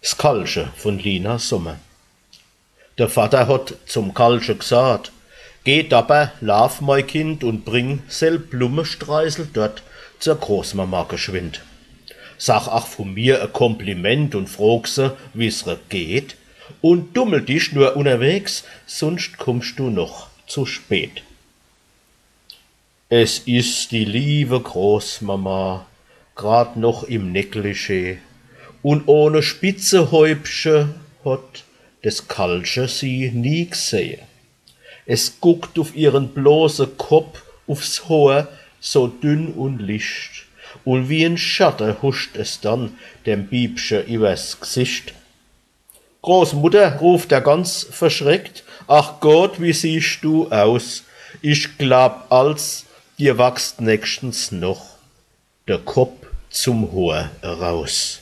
Das Kalsche von Lina Sommer. Der Vater hat zum Kalsche gesagt: Geh dabei, lauf, mein Kind, und bring sel Blumenstreusel dort zur Großmama geschwind. Sag auch von mir ein Kompliment und frag sie, wie's geht, und dummel dich nur unterwegs, sonst kommst du noch zu spät. Es ist die liebe Großmama, grad noch im Negligé, und ohne Spitzehäubchen hat des Kalsche sie nie gesehen. Es guckt auf ihren bloßen Kopf, aufs Haar, so dünn und licht, und wie ein Schatten huscht es dann dem Biebsche übers Gesicht. Großmutter, ruft er ganz verschreckt, ach Gott, wie siehst du aus? Ich glaub, als dir wächst nächstens noch der Kopf zum Haar raus.